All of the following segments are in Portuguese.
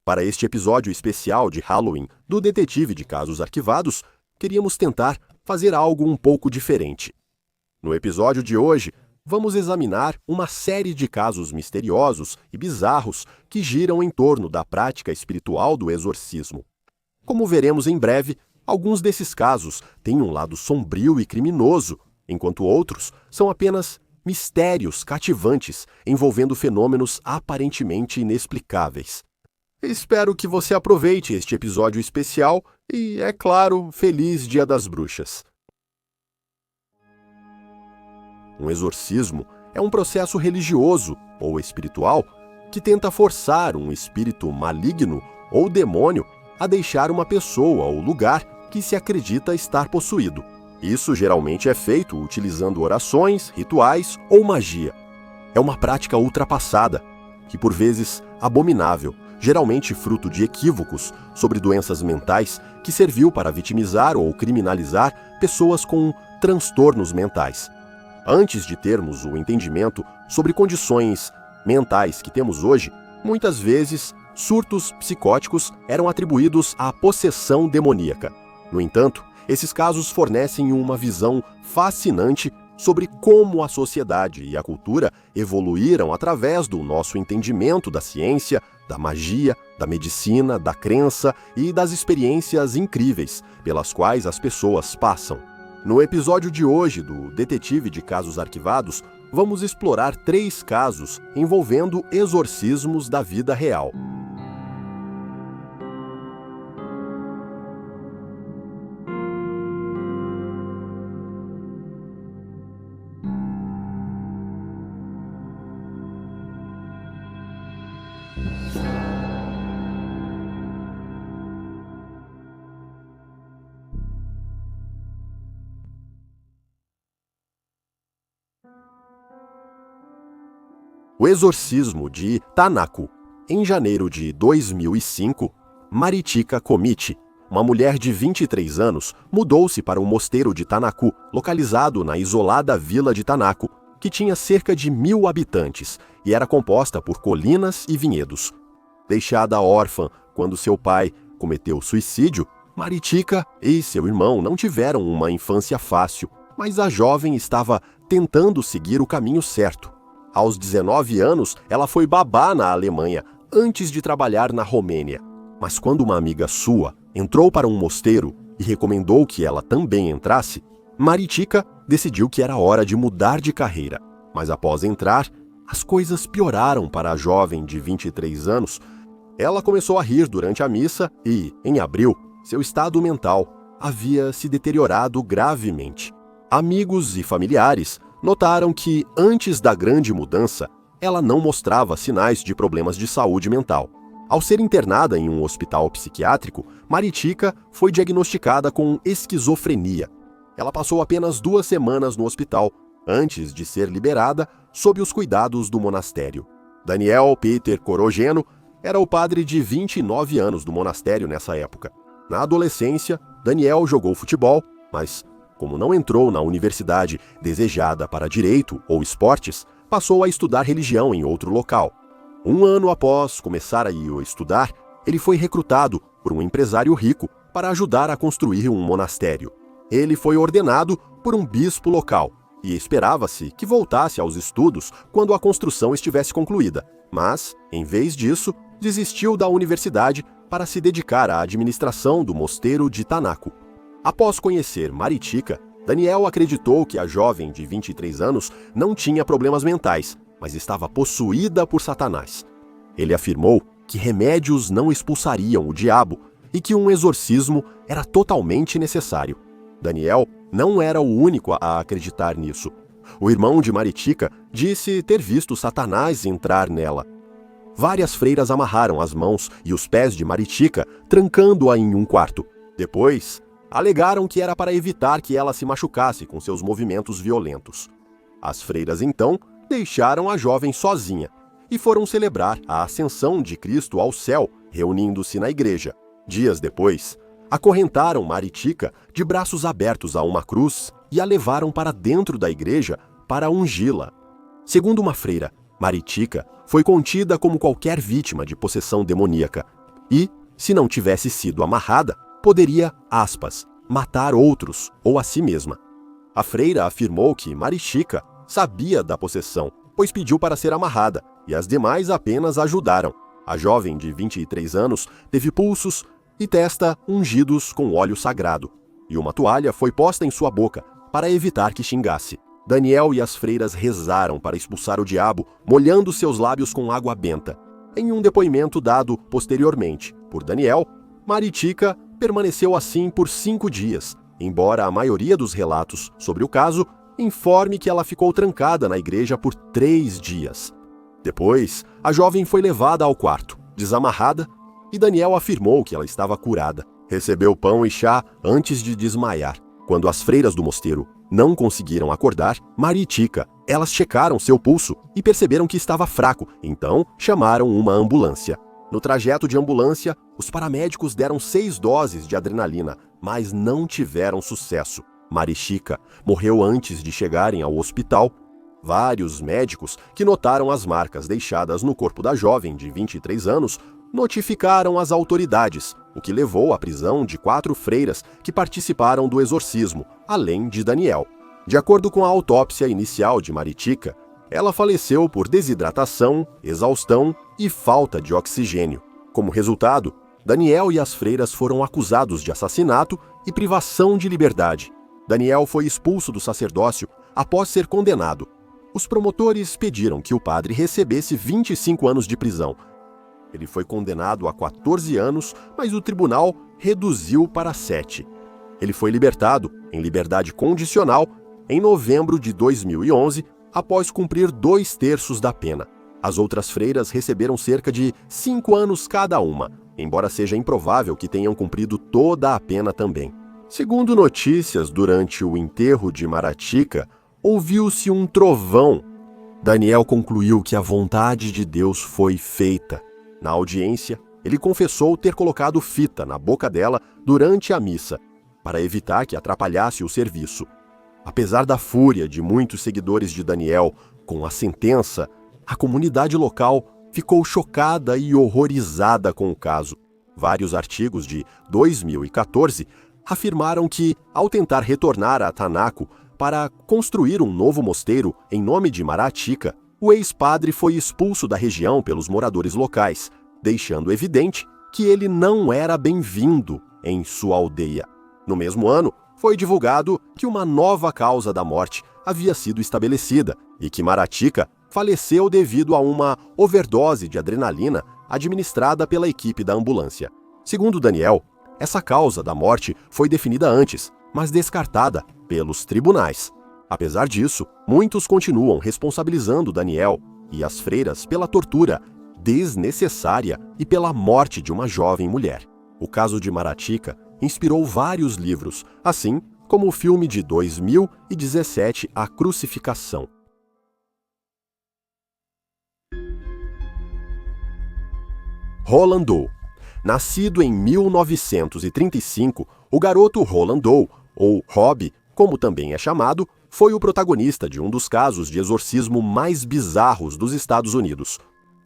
Para este episódio especial de Halloween do Detetive de Casos Arquivados, queríamos tentar fazer algo um pouco diferente. No episódio de hoje, vamos examinar uma série de casos misteriosos e bizarros que giram em torno da prática espiritual do exorcismo. Como veremos em breve, alguns desses casos têm um lado sombrio e criminoso, enquanto outros são apenas mistérios cativantes envolvendo fenômenos aparentemente inexplicáveis. Espero que você aproveite este episódio especial e, é claro, feliz Dia das Bruxas. Um exorcismo é um processo religioso ou espiritual que tenta forçar um espírito maligno ou demônio a deixar uma pessoa ou lugar que se acredita estar possuído. Isso geralmente é feito utilizando orações, rituais ou magia. É uma prática ultrapassada e, por vezes, abominável, geralmente fruto de equívocos sobre doenças mentais que serviu para vitimizar ou criminalizar pessoas com transtornos mentais. Antes de termos o entendimento sobre condições mentais que temos hoje, muitas vezes surtos psicóticos eram atribuídos à possessão demoníaca. No entanto, esses casos fornecem uma visão fascinante sobre como a sociedade e a cultura evoluíram através do nosso entendimento da ciência, da magia, da medicina, da crença e das experiências incríveis pelas quais as pessoas passam. No episódio de hoje do Detetive de Casos Arquivados, vamos explorar 3 casos envolvendo exorcismos da vida real. O exorcismo de Tanaku. Em janeiro de 2005, Maritika Komichi, uma mulher de 23 anos, mudou-se para o mosteiro de Tanaku, localizado na isolada vila de Tanaku, que tinha cerca de 1.000 habitantes e era composta por colinas e vinhedos. Deixada órfã quando seu pai cometeu suicídio, Maritika e seu irmão não tiveram uma infância fácil, mas a jovem estava tentando seguir o caminho certo. Aos 19 anos, ela foi babá na Alemanha, antes de trabalhar na Romênia. Mas quando uma amiga sua entrou para um mosteiro e recomendou que ela também entrasse, Maritika decidiu que era hora de mudar de carreira. Mas após entrar, as coisas pioraram para a jovem de 23 anos. Ela começou a rir durante a missa e, em abril, seu estado mental havia se deteriorado gravemente. Amigos e familiares notaram que, antes da grande mudança, ela não mostrava sinais de problemas de saúde mental. Ao ser internada em um hospital psiquiátrico, Maritika foi diagnosticada com esquizofrenia. Ela passou apenas 2 semanas no hospital, antes de ser liberada sob os cuidados do monastério. Daniel Peter Corogeno era o padre de 29 anos do monastério nessa época. Na adolescência, Daniel jogou futebol, mas como não entrou na universidade desejada para direito ou esportes, passou a estudar religião em outro local. 1 ano após começar a estudar, ele foi recrutado por um empresário rico para ajudar a construir um monastério. Ele foi ordenado por um bispo local e esperava-se que voltasse aos estudos quando a construção estivesse concluída, mas, em vez disso, desistiu da universidade para se dedicar à administração do mosteiro de Tanaku. Após conhecer Maritika, Daniel acreditou que a jovem de 23 anos não tinha problemas mentais, mas estava possuída por Satanás. Ele afirmou que remédios não expulsariam o diabo e que um exorcismo era totalmente necessário. Daniel não era o único a acreditar nisso. O irmão de Maritika disse ter visto Satanás entrar nela. Várias freiras amarraram as mãos e os pés de Maritika, trancando-a em um quarto. Depois, alegaram que era para evitar que ela se machucasse com seus movimentos violentos. As freiras, então, deixaram a jovem sozinha e foram celebrar a ascensão de Cristo ao céu, reunindo-se na igreja. Dias depois, acorrentaram Maritika de braços abertos a uma cruz e a levaram para dentro da igreja para ungí-la. Segundo uma freira, Maritika foi contida como qualquer vítima de possessão demoníaca. e, se não tivesse sido amarrada, poderia, aspas, matar outros ou a si mesma. A freira afirmou que Marichika sabia da possessão, pois pediu para ser amarrada, e as demais apenas ajudaram. A jovem de 23 anos teve pulsos e testa ungidos com óleo sagrado, e uma toalha foi posta em sua boca para evitar que xingasse. Daniel e as freiras rezaram para expulsar o diabo, molhando seus lábios com água benta. Em um depoimento dado posteriormente por Daniel, Marichika permaneceu assim por 5 dias, embora a maioria dos relatos sobre o caso informe que ela ficou trancada na igreja por 3 dias. Depois, a jovem foi levada ao quarto, desamarrada, e Daniel afirmou que ela estava curada. Recebeu pão e chá antes de desmaiar. Quando as freiras do mosteiro não conseguiram acordar, Marichika, elas checaram seu pulso e perceberam que estava fraco, então chamaram uma ambulância. No trajeto de ambulância, os paramédicos deram 6 doses de adrenalina, mas não tiveram sucesso. Marichika morreu antes de chegarem ao hospital. Vários médicos que notaram as marcas deixadas no corpo da jovem de 23 anos notificaram as autoridades, o que levou à prisão de 4 freiras que participaram do exorcismo, além de Daniel. De acordo com a autópsia inicial de Marichika, ela faleceu por desidratação, exaustão e falta de oxigênio. Como resultado, Daniel e as freiras foram acusados de assassinato e privação de liberdade. Daniel foi expulso do sacerdócio após ser condenado. Os promotores pediram que o padre recebesse 25 anos de prisão. Ele foi condenado a 14 anos, mas o tribunal reduziu para 7. Ele foi libertado, em liberdade condicional, em novembro de 2011, após cumprir 2/3 da pena. As outras freiras receberam cerca de 5 anos cada uma, embora seja improvável que tenham cumprido toda a pena também. Segundo notícias, durante o enterro de Marichika, ouviu-se um trovão. Daniel concluiu que a vontade de Deus foi feita. Na audiência, ele confessou ter colocado fita na boca dela durante a missa, para evitar que atrapalhasse o serviço. Apesar da fúria de muitos seguidores de Daniel com a sentença, a comunidade local ficou chocada e horrorizada com o caso. Vários artigos de 2014 afirmaram que, ao tentar retornar a Tanaco para construir um novo mosteiro em nome de Marichika, o ex-padre foi expulso da região pelos moradores locais, deixando evidente que ele não era bem-vindo em sua aldeia. No mesmo ano, foi divulgado que uma nova causa da morte havia sido estabelecida e que Marichika faleceu devido a uma overdose de adrenalina administrada pela equipe da ambulância. Segundo Daniel, essa causa da morte foi definida antes, mas descartada pelos tribunais. Apesar disso, muitos continuam responsabilizando Daniel e as freiras pela tortura desnecessária e pela morte de uma jovem mulher. O caso de Marichika inspirou vários livros, assim como o filme de 2017, A Crucificação. Roland Doe. Nascido em 1935, o garoto Roland Doe, ou Rob, como também é chamado, foi o protagonista de um dos casos de exorcismo mais bizarros dos Estados Unidos.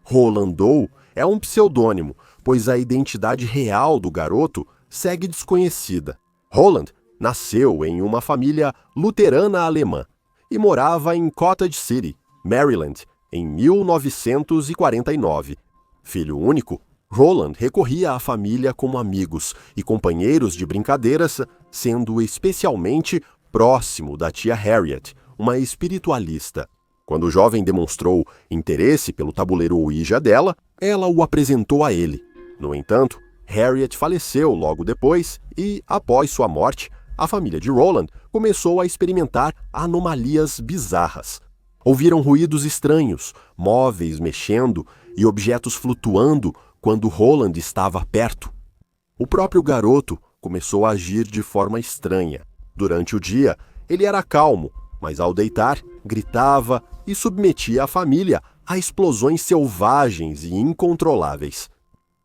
Roland Doe é um pseudônimo, pois a identidade real do garoto segue desconhecida. Roland nasceu em uma família luterana alemã e morava em Cottage City, Maryland, em 1949. Filho único, Roland recorria à família como amigos e companheiros de brincadeiras, sendo especialmente próximo da tia Harriet, uma espiritualista. Quando o jovem demonstrou interesse pelo tabuleiro Ouija dela, ela o apresentou a ele. No entanto, Harriet faleceu logo depois e, após sua morte, a família de Roland começou a experimentar anomalias bizarras. Ouviram ruídos estranhos, móveis mexendo e objetos flutuando quando Roland estava perto. O próprio garoto começou a agir de forma estranha. Durante o dia, ele era calmo, mas ao deitar, gritava e submetia a família a explosões selvagens e incontroláveis.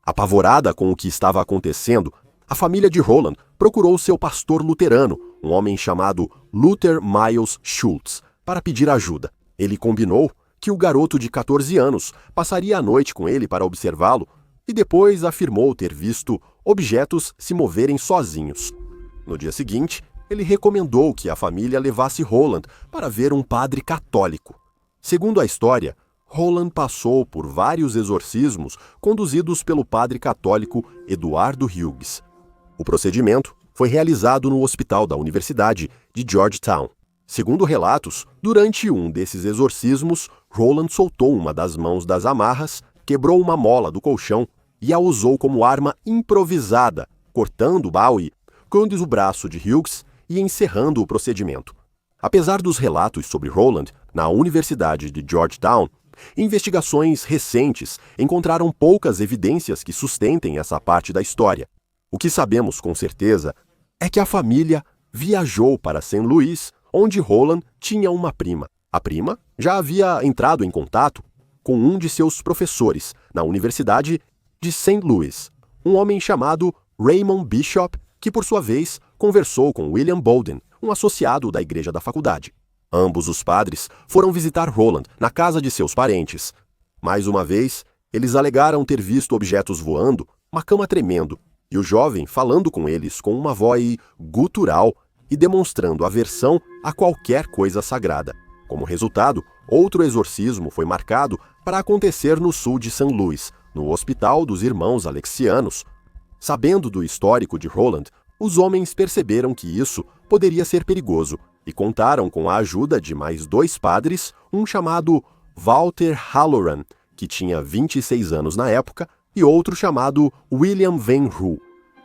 Apavorada com o que estava acontecendo, a família de Roland procurou seu pastor luterano, um homem chamado Luther Miles Schultz, para pedir ajuda. Ele combinou que o garoto de 14 anos passaria a noite com ele para observá-lo e depois afirmou ter visto objetos se moverem sozinhos. No dia seguinte, ele recomendou que a família levasse Roland para ver um padre católico. Segundo a história, Roland passou por vários exorcismos conduzidos pelo padre católico Eduardo Hughes. O procedimento foi realizado no hospital da Universidade de Georgetown. Segundo relatos, durante um desses exorcismos, Roland soltou uma das mãos das amarras, quebrou uma mola do colchão e a usou como arma improvisada, cortando Bowie com o braço de Hughes e encerrando o procedimento. Apesar dos relatos sobre Roland na Universidade de Georgetown, investigações recentes encontraram poucas evidências que sustentem essa parte da história. O que sabemos com certeza é que a família viajou para St. Louis, onde Roland tinha uma prima. A prima já havia entrado em contato com um de seus professores na Universidade de St. Louis, um homem chamado Raymond Bishop, que por sua vez conversou com William Bolden, um associado da igreja da faculdade. Ambos os padres foram visitar Roland na casa de seus parentes. Mais uma vez, eles alegaram ter visto objetos voando, uma cama tremendo, e o jovem falando com eles com uma voz gutural e demonstrando aversão a qualquer coisa sagrada. Como resultado, outro exorcismo foi marcado para acontecer no sul de St. Louis, no Hospital dos Irmãos Alexianos. Sabendo do histórico de Roland, os homens perceberam que isso poderia ser perigoso e contaram com a ajuda de mais 2 padres, um chamado Walter Halloran, que tinha 26 anos na época, e outro chamado William Van Roo.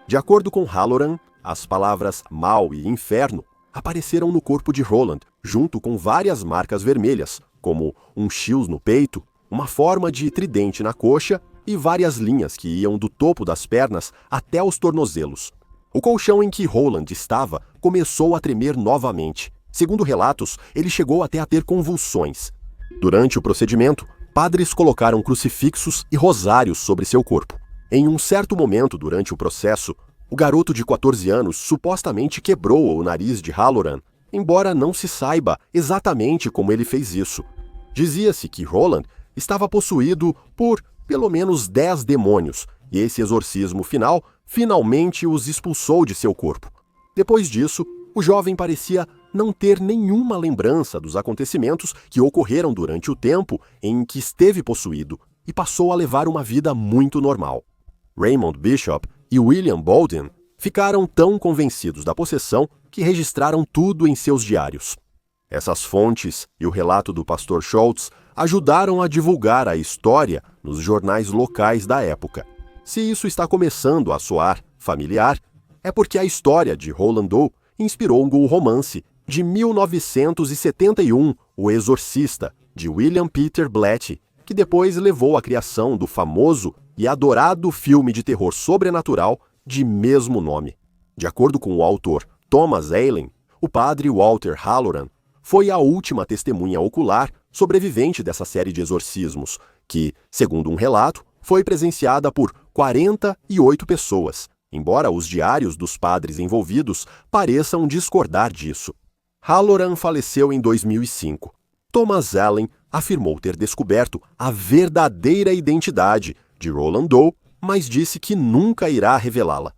De acordo com Halloran, as palavras mal e inferno apareceram no corpo de Roland, junto com várias marcas vermelhas, como um X no peito, uma forma de tridente na coxa e várias linhas que iam do topo das pernas até os tornozelos. O colchão em que Roland estava começou a tremer novamente. Segundo relatos, ele chegou até a ter convulsões. Durante o procedimento, padres colocaram crucifixos e rosários sobre seu corpo. Em um certo momento durante o processo, o garoto de 14 anos supostamente quebrou o nariz de Halloran, embora não se saiba exatamente como ele fez isso. Dizia-se que Roland estava possuído por pelo menos 10 demônios, e esse exorcismo final finalmente os expulsou de seu corpo. Depois disso, o jovem parecia não ter nenhuma lembrança dos acontecimentos que ocorreram durante o tempo em que esteve possuído e passou a levar uma vida muito normal. Raymond Bishop e William Bolden ficaram tão convencidos da possessão que registraram tudo em seus diários. Essas fontes e o relato do pastor Schultz ajudaram a divulgar a história nos jornais locais da época. Se isso está começando a soar familiar, é porque a história de Roland Doe inspirou o romance de 1971, O Exorcista, de William Peter Blatty, que depois levou à criação do famoso e adorado filme de terror sobrenatural de mesmo nome. De acordo com o autor Thomas Allen, o padre Walter Halloran foi a última testemunha ocular sobrevivente dessa série de exorcismos, que, segundo um relato, foi presenciada por 48 pessoas, embora os diários dos padres envolvidos pareçam discordar disso. Halloran faleceu em 2005. Thomas Allen afirmou ter descoberto a verdadeira identidade de Roland Doe, mas disse que nunca irá revelá-la.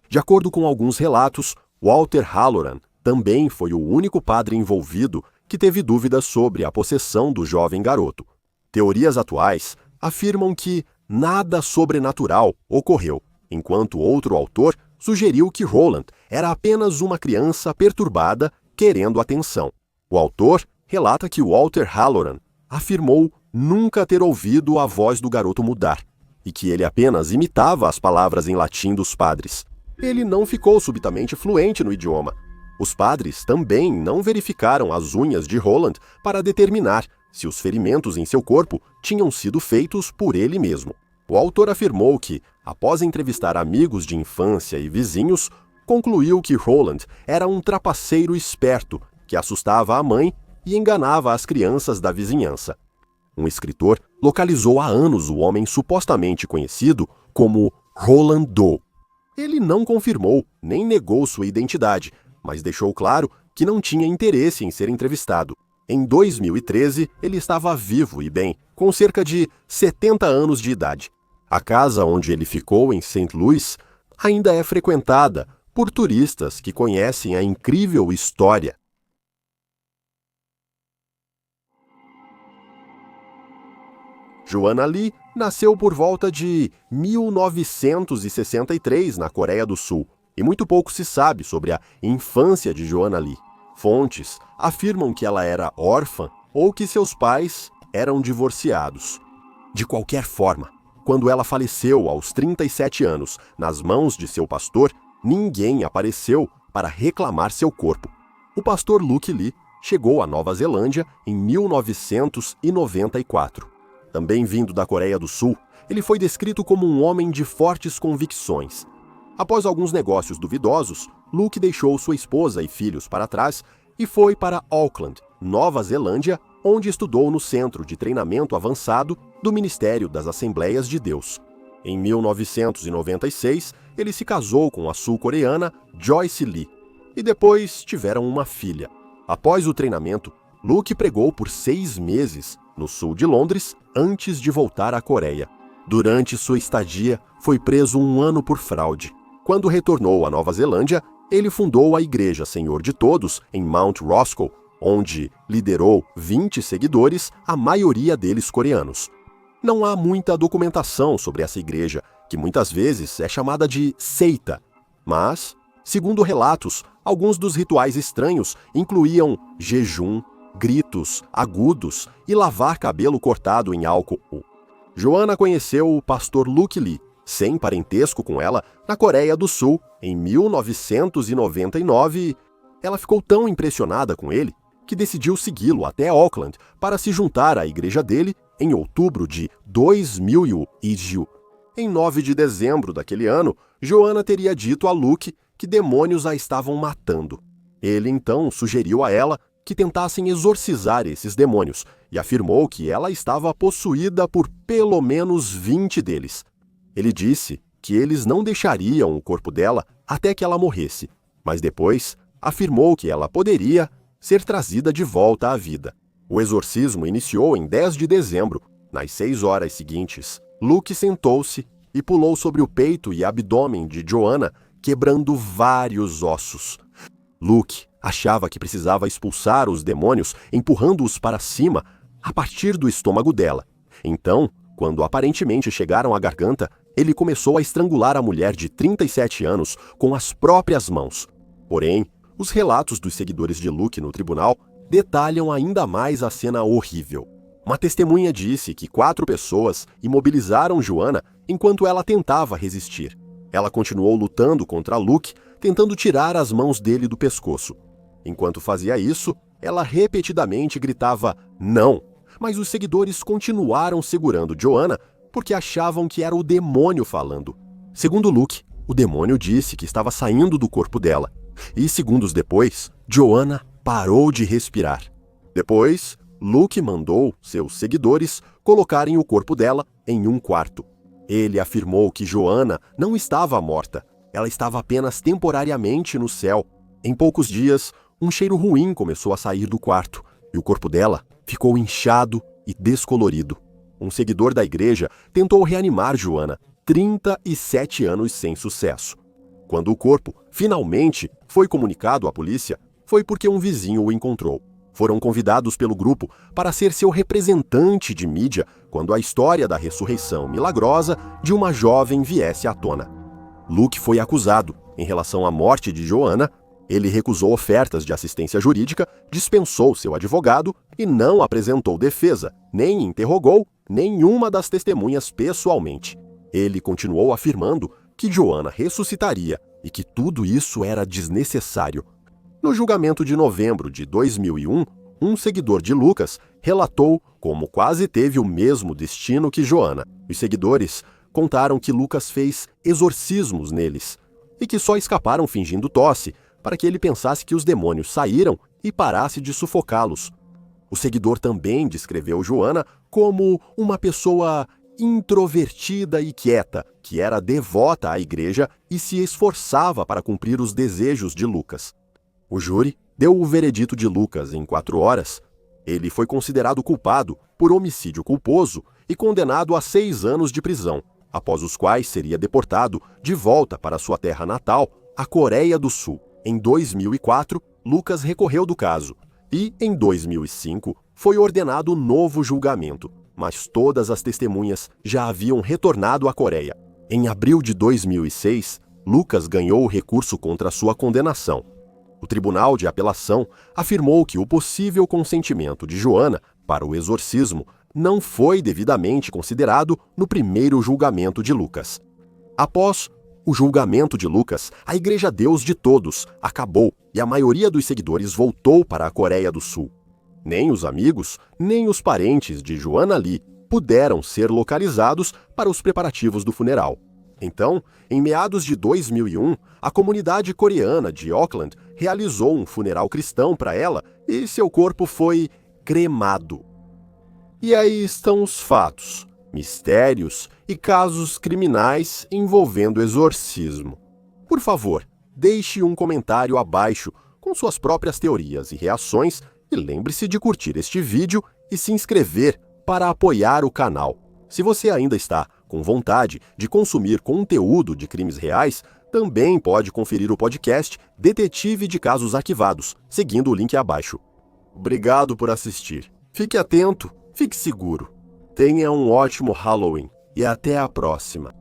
De acordo com alguns relatos, Walter Halloran também foi o único padre envolvido que teve dúvidas sobre a possessão do jovem garoto. Teorias atuais afirmam que nada sobrenatural ocorreu, enquanto outro autor sugeriu que Roland era apenas uma criança perturbada querendo atenção. O autor relata que Walter Halloran afirmou nunca ter ouvido a voz do garoto mudar e que ele apenas imitava as palavras em latim dos padres. Ele não ficou subitamente fluente no idioma. Os padres também não verificaram as unhas de Roland para determinar se os ferimentos em seu corpo tinham sido feitos por ele mesmo. O autor afirmou que, após entrevistar amigos de infância e vizinhos, concluiu que Roland era um trapaceiro esperto que assustava a mãe e enganava as crianças da vizinhança. Um escritor localizou há anos o homem supostamente conhecido como Roland Doe. Ele não confirmou nem negou sua identidade, mas deixou claro que não tinha interesse em ser entrevistado. Em 2013, ele estava vivo e bem, com cerca de 70 anos de idade. A casa onde ele ficou em St. Louis ainda é frequentada por turistas que conhecem a incrível história. Joanna Lee nasceu por volta de 1963 na Coreia do Sul, e muito pouco se sabe sobre a infância de Joanna Lee. Fontes afirmam que ela era órfã ou que seus pais eram divorciados. De qualquer forma, quando ela faleceu aos 37 anos nas mãos de seu pastor, ninguém apareceu para reclamar seu corpo. O pastor Luke Lee chegou à Nova Zelândia em 1994. Também vindo da Coreia do Sul, ele foi descrito como um homem de fortes convicções. Após alguns negócios duvidosos, Luke deixou sua esposa e filhos para trás e foi para Auckland, Nova Zelândia, onde estudou no Centro de Treinamento Avançado do Ministério das Assembleias de Deus. Em 1996, ele se casou com a sul-coreana Joyce Lee e depois tiveram uma filha. Após o treinamento, Luke pregou por 6 meses no sul de Londres antes de voltar à Coreia. Durante sua estadia, foi preso 1 ano por fraude. Quando retornou à Nova Zelândia, ele fundou a Igreja Senhor de Todos em Mount Roscoe, onde liderou 20 seguidores, a maioria deles coreanos. Não há muita documentação sobre essa igreja, que muitas vezes é chamada de seita, mas, segundo relatos, alguns dos rituais estranhos incluíam jejum, gritos agudos e lavar cabelo cortado em álcool. Joanna conheceu o pastor Luke Lee, sem parentesco com ela, na Coreia do Sul, em 1999. Ela ficou tão impressionada com ele que decidiu segui-lo até Auckland para se juntar à igreja dele em outubro de 2000. Em 9 de dezembro daquele ano, Joanna teria dito a Luke que demônios a estavam matando. Ele então sugeriu a ela que tentassem exorcizar esses demônios e afirmou que ela estava possuída por pelo menos 20 deles. Ele disse que eles não deixariam o corpo dela até que ela morresse, mas depois afirmou que ela poderia ser trazida de volta à vida. O exorcismo iniciou em 10 de dezembro. Nas 6 horas seguintes, Luke sentou-se e pulou sobre o peito e abdômen de Joanna, quebrando vários ossos. Luke achava que precisava expulsar os demônios, empurrando-os para cima, a partir do estômago dela. Então, quando aparentemente chegaram à garganta, ele começou a estrangular a mulher de 37 anos com as próprias mãos. Porém, os relatos dos seguidores de Luke no tribunal detalham ainda mais a cena horrível. Uma testemunha disse que 4 pessoas imobilizaram Joanna enquanto ela tentava resistir. Ela continuou lutando contra Luke, tentando tirar as mãos dele do pescoço. Enquanto fazia isso, ela repetidamente gritava "não", mas os seguidores continuaram segurando Joanna porque achavam que era o demônio falando. Segundo Luke, o demônio disse que estava saindo do corpo dela. E segundos depois, Joanna parou de respirar. Depois, Luke mandou seus seguidores colocarem o corpo dela em um quarto. Ele afirmou que Joanna não estava morta, ela estava apenas temporariamente no céu. Em poucos dias, um cheiro ruim começou a sair do quarto e o corpo dela ficou inchado e descolorido. Um seguidor da igreja tentou reanimar Joanna, 37 anos sem sucesso. Quando o corpo finalmente foi comunicado à polícia, foi porque um vizinho o encontrou. Foram convidados pelo grupo para ser seu representante de mídia quando a história da ressurreição milagrosa de uma jovem viesse à tona. Luke foi acusado em relação à morte de Joanna. Ele recusou ofertas de assistência jurídica, dispensou seu advogado e não apresentou defesa, nem interrogou nenhuma das testemunhas pessoalmente. Ele continuou afirmando que Joanna ressuscitaria e que tudo isso era desnecessário. No julgamento de novembro de 2001, um seguidor de Lucas relatou como quase teve o mesmo destino que Joanna. Os seguidores contaram que Lucas fez exorcismos neles e que só escaparam fingindo tosse para que ele pensasse que os demônios saíram e parasse de sufocá-los. O seguidor também descreveu Joanna como uma pessoa introvertida e quieta, que era devota à igreja e se esforçava para cumprir os desejos de Lucas. O júri deu o veredito de Lucas em 4 horas. Ele foi considerado culpado por homicídio culposo e condenado a 6 anos de prisão, após os quais seria deportado de volta para sua terra natal, a Coreia do Sul. Em 2004, Lucas recorreu do caso e, em 2005, foi ordenado novo julgamento, mas todas as testemunhas já haviam retornado à Coreia. Em abril de 2006, Lucas ganhou o recurso contra sua condenação. O Tribunal de Apelação afirmou que o possível consentimento de Joana para o exorcismo não foi devidamente considerado no primeiro julgamento de Lucas. Após o julgamento de Lucas, a Igreja Deus de Todos acabou e a maioria dos seguidores voltou para a Coreia do Sul. Nem os amigos, nem os parentes de Joana Lee puderam ser localizados para os preparativos do funeral. Então, em meados de 2001, a comunidade coreana de Auckland realizou um funeral cristão para ela e seu corpo foi cremado. E aí estão os fatos, mistérios e casos criminais envolvendo exorcismo. Por favor, deixe um comentário abaixo com suas próprias teorias e reações e lembre-se de curtir este vídeo e se inscrever para apoiar o canal. Se você ainda está com vontade de consumir conteúdo de crimes reais, também pode conferir o podcast Detetive de Casos Arquivados, seguindo o link abaixo. Obrigado por assistir. Fique atento, fique seguro. Tenha um ótimo Halloween e até a próxima.